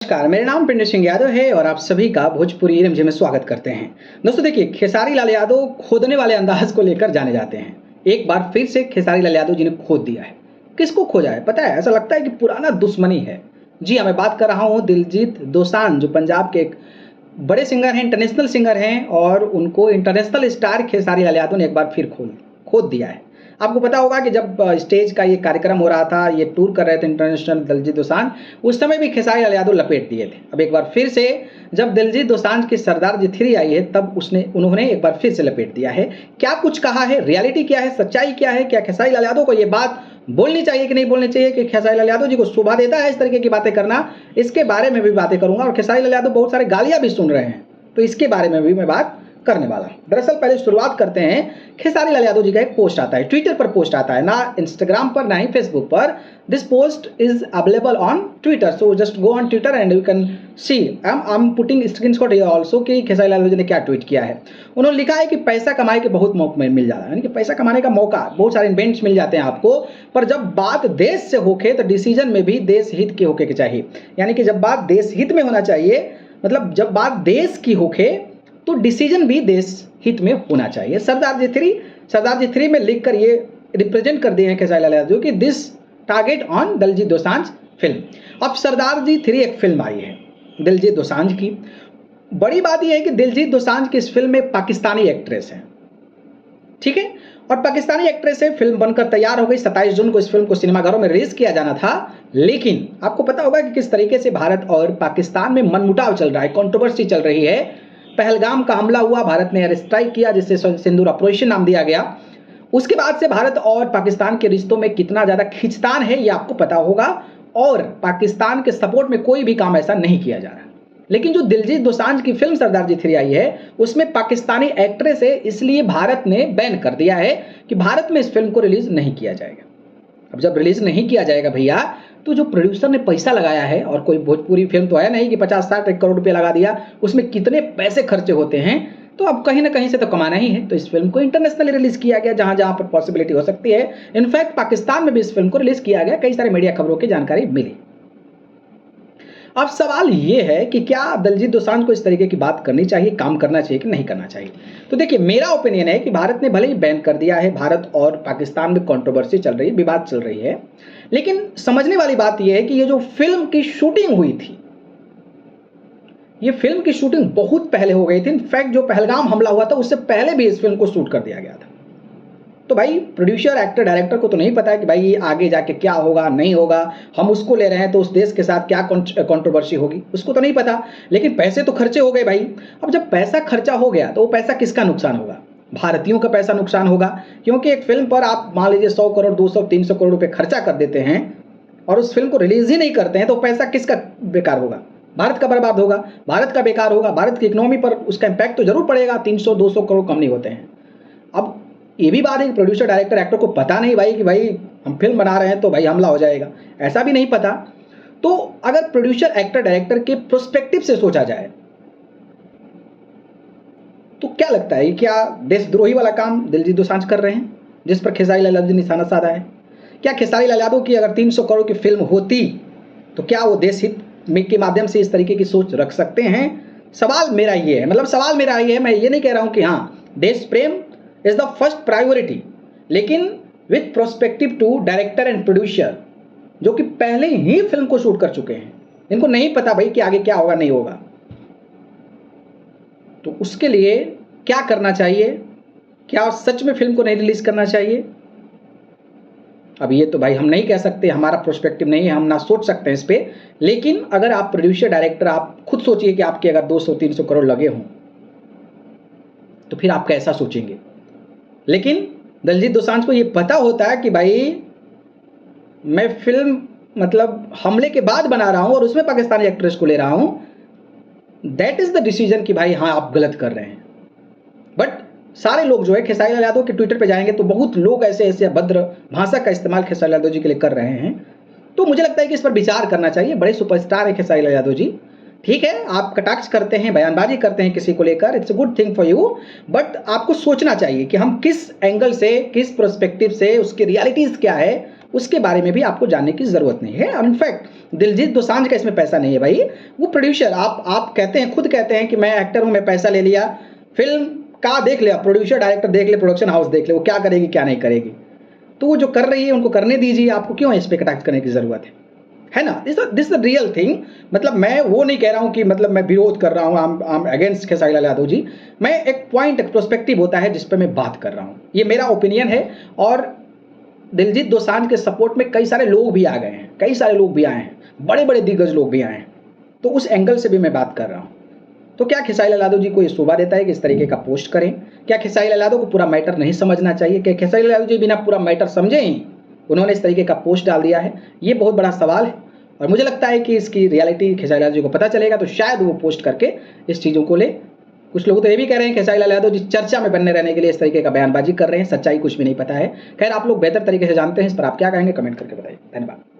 नमस्कार, मेरा नाम पिंडू सिंह यादव है और आप सभी का भोजपुरी रिमझिम में स्वागत करते हैं। दोस्तों देखिए, खेसारी लाल यादव खोदने वाले अंदाज को लेकर जाने जाते हैं। एक बार फिर से खेसारी लाल यादव जी ने खोद दिया है। किसको खोजा है पता है? ऐसा लगता है कि पुराना दुश्मनी है। जी हाँ, मैं बात कर रहा हूँ दिलजीत दोसांझ, जो पंजाब के एक बड़े सिंगर हैं, इंटरनेशनल सिंगर हैं, और उनको इंटरनेशनल स्टार खेसारी लाल यादव ने एक बार फिर खोद दिया है। आपको पता होगा कि जब स्टेज का ये कार्यक्रम हो रहा था, ये टूर कर रहे थे इंटरनेशनल दिलजीत दोसांझ, उस समय भी खेसारी लाल यादव लपेट दिए थे। अब एक बार फिर से जब दिलजीत दोसांझ की सरदार जी 3 आई है, तब उन्होंने एक बार फिर से लपेट दिया है। क्या कुछ कहा है, रियलिटी क्या है, सच्चाई क्या है, क्या खेसारी लाल यादव को ये बात बोलनी चाहिए कि नहीं बोलनी चाहिए, कि खेसारी लाल यादव जी को शोभा देता है इस तरीके की बातें करना, इसके बारे में भी बातें करूंगा। और खेसारी लाल यादव बहुत सारे गालियां भी सुन रहे हैं, तो इसके बारे में भी मैं बात करने वाला। दरअसल पहले शुरुआत करते हैं, खेसारी लाल यादव जी का एक पोस्ट आता है, ट्विटर पर पोस्ट आता है, ना इंस्टाग्राम पर ना ही फेसबुक पर। This post is available on Twitter, so just go on Twitter and you can see. I am putting screenshot here also कि खेसारी लाल यादव जी ने क्या ट्वीट किया है। उन्होंने लिखा है कि पैसा कमाए के बहुत मौका मिल जाता है, यानी कि पैसा कमाने का मौका, बहुत सारे इवेंट्स मिल जाते हैं आपको, पर जब बात देश से होके तो डिसीजन में भी देश हित के होके के चाहिए। यानी कि जब बात देश हित में होना चाहिए, मतलब जब बात देश की होके तो डिसीजन भी देश हित में होना चाहिए। सरदार जी 3 में लिखकर ये रिप्रेजेंट कर दिए हैं खेसारी लाल यादव कि this target on Diljit Dosanjh film. अब सरदार जी 3 एक फिल्म आई है दिलजीत दोसांझ की। बड़ी बात यह है कि दिलजीत दोसांझ की इस फिल्म में पाकिस्तानी एक्ट्रेस है, ठीक है, और पाकिस्तानी एक्ट्रेस है। फिल्म बनकर तैयार हो गई, 27 जून को इस फिल्म को सिनेमाघरों में रिलीज किया जाना था। लेकिन आपको पता होगा कि किस तरीके से भारत और पाकिस्तान में मनमुटाव चल रहा है, कंट्रोवर्सी चल रही है। पहलगाम का हमला हुआ, भारत ने एयर स्ट्राइक किया, जिससे सिंदूर ऑपरेशन नाम दिया गया। उसके बाद से भारत और पाकिस्तान के रिश्तों में कितना ज्यादा खींचतान है ये आपको पता होगा, और पाकिस्तान के सपोर्ट में कोई भी काम ऐसा नहीं किया जा रहा। लेकिन जो दिलजीत दोसांझ की फिल्म सरदार जी 3 आई है, उसमें पाकिस्तानी एक्ट्रेस है, इसलिए भारत ने बैन कर दिया है कि भारत में इस फिल्म को रिलीज नहीं किया जाएगा। अब जब रिलीज नहीं किया जाएगा भैया, तो जो प्रोड्यूसर ने पैसा लगाया है, और कोई भोजपुरी फिल्म तो है नहीं कि 50-60 करोड़ रुपए लगा दिया, उसमें कितने पैसे खर्चे होते हैं, तो अब कहीं ना कहीं से तो कमाना ही है। तो इस फिल्म को इंटरनेशनली रिलीज किया गया, जहां जहां पर पॉसिबिलिटी हो सकती है। इनफैक्ट पाकिस्तान में भी इस फिल्म को रिलीज किया गया, कई सारे मीडिया खबरों की जानकारी मिली। अब सवाल ये है कि क्या दिलजीत दोसांझ को इस तरीके की बात करनी चाहिए, काम करना चाहिए कि नहीं करना चाहिए। तो देखिए, मेरा ओपिनियन है कि भारत ने भले ही बैन कर दिया है, भारत और पाकिस्तान में कंट्रोवर्सी चल रही है, विवाद चल रही है, लेकिन समझने वाली बात यह है कि ये जो फिल्म की शूटिंग हुई थी, ये फिल्म की शूटिंग बहुत पहले हो गई थी। इनफैक्ट जो पहलगाम हमला हुआ था उससे पहले भी इस फिल्म को शूट कर दिया गया था। तो भाई प्रोड्यूसर, एक्टर, डायरेक्टर को तो नहीं पता है कि भाई ये आगे जाके क्या होगा नहीं होगा, हम उसको ले रहे हैं तो उस देश के साथ क्या कंट्रोवर्सी होगी, उसको तो नहीं पता। लेकिन पैसे तो खर्चे हो गए भाई। अब जब पैसा खर्चा हो गया तो वो पैसा किसका नुकसान होगा? भारतीयों का पैसा नुकसान होगा, क्योंकि एक फिल्म पर आप मान लीजिए 100 करोड़ 200 300 करोड़ रुपए खर्चा कर देते हैं और उस फिल्म को रिलीज ही नहीं करते हैं, तो पैसा किसका बेकार होगा? भारत का बर्बाद होगा, भारत का बेकार होगा, भारत की इकोनॉमी पर उसका इंपैक्ट तो जरूर पड़ेगा। 300-200 करोड़ कम नहीं होते हैं। अब ये भी बात है कि प्रोड्यूसर, डायरेक्टर, एक्टर को पता नहीं भाई कि भाई हम फिल्म बना रहे हैं तो भाई हमला हो जाएगा, ऐसा भी नहीं पता। तो अगर प्रोड्यूसर, एक्टर, डायरेक्टर के प्रोस्पेक्टिव से सोचा जाए तो क्या लगता है, क्या देशद्रोही वाला काम दिलजीत दोसांझ कर रहे हैं, जिस पर खेसारी लाल यादव ने निशाना साधा है? क्या खेसारी लाल यादव की अगर 300 करोड़ की फिल्म होती तो क्या वो देश हित के माध्यम से इस तरीके की सोच रख सकते हैं? सवाल मेरा ये है, मैं ये नहीं कह रहा हूं कि हाँ देश प्रेम इज द फर्स्ट प्रायोरिटी, लेकिन with prospective to director and producer, जो कि पहले ही फिल्म को शूट कर चुके हैं, इनको नहीं पता भाई कि आगे क्या होगा नहीं होगा। तो उसके लिए क्या करना चाहिए? क्या सच में फिल्म को नहीं रिलीज करना चाहिए? अब ये तो भाई हम नहीं कह सकते, हमारा प्रोस्पेक्टिव नहीं है, हम ना सोच सकते हैं इस पे। लेकिन अगर आप प्रोड्यूसर, डायरेक्टर, आप खुद सोचिए कि आपके अगर 200-300 करोड़ लगे हों तो फिर आप कैसा सोचेंगे? लेकिन दिलजीत दोसांझ को ये पता होता है कि भाई मैं फिल्म मतलब हमले के बाद बना रहा हूं और उसमें पाकिस्तानी एक्ट्रेस को ले रहा हूं, दैट इज द डिसीजन कि भाई हाँ आप गलत कर रहे हैं। बट सारे लोग जो है खेसारी लाल यादव के ट्विटर पे जाएंगे तो बहुत लोग ऐसे अभद्र भाषा का इस्तेमाल खेसारी लाल यादव जी के लिए कर रहे हैं। तो मुझे लगता है कि इस पर विचार करना चाहिए। बड़े सुपरस्टार है खेसारी लाल यादव जी, ठीक है, आप कटाक्ष करते हैं, बयानबाजी करते हैं किसी को लेकर, it's a good thing for you, but आपको सोचना चाहिए कि हम किस एंगल से, किस प्रोस्पेक्टिव से, उसकी रियलिटीज क्या है, उसके बारे में भी आपको जानने की ज़रूरत नहीं है। और इनफैक्ट दिलजीत दोसांझ का इसमें पैसा नहीं है भाई, वो प्रोड्यूसर, आप कहते हैं, खुद कहते हैं कि मैं एक्टर हूँ, मैं पैसा ले लिया, फिल्म का देख लिया, प्रोड्यूसर डायरेक्टर देख ले, प्रोडक्शन हाउस देख ले, वो क्या करेगी क्या नहीं करेगी, तो वो जो कर रही है उनको करने दीजिए, आपको क्यों इस पर कटाक्ष करने की ज़रूरत है ना। This the real thing. मतलब मैं वो नहीं कह रहा हूँ कि मतलब मैं विरोध कर रहा हूँ, I am against Khesari Lal Yadav ji. मैं एक पॉइंट, एक प्रोस्पेक्टिव होता है जिस पे मैं बात कर रहा हूँ, ये मेरा ओपिनियन है। और दिलजीत दोसांझ के सपोर्ट में कई सारे लोग भी आ गए हैं, कई सारे लोग भी आए हैं, बड़े बड़े दिग्गज लोग भी आए हैं, तो उस एंगल से भी मैं बात कर रहा हूँ। तो क्या खेसारी लाल यादव जी को ये शोभा देता है कि इस तरीके का पोस्ट करें? क्या खेसारी लाल यादव को पूरा मैटर नहीं समझना चाहिए? क्या खेसारी लाल यादव जी बिना पूरा मैटर समझे ही उन्होंने इस तरीके का पोस्ट डाल दिया है? ये बहुत बड़ा सवाल है। और मुझे लगता है कि इसकी रियलिटी खेसारी लाल जी को पता चलेगा तो शायद वो पोस्ट करके इस चीज़ों को ले। कुछ लोग तो ये भी कह रहे हैं खेसारी लाल यादव जी चर्चा में बनने रहने के लिए इस तरीके का बयानबाजी कर रहे हैं, सच्चाई कुछ भी नहीं पता है। खैर, आप लोग बेहतर तरीके से जानते हैं, इस पर आप क्या कहेंगे कमेंट करके बताइए। धन्यवाद।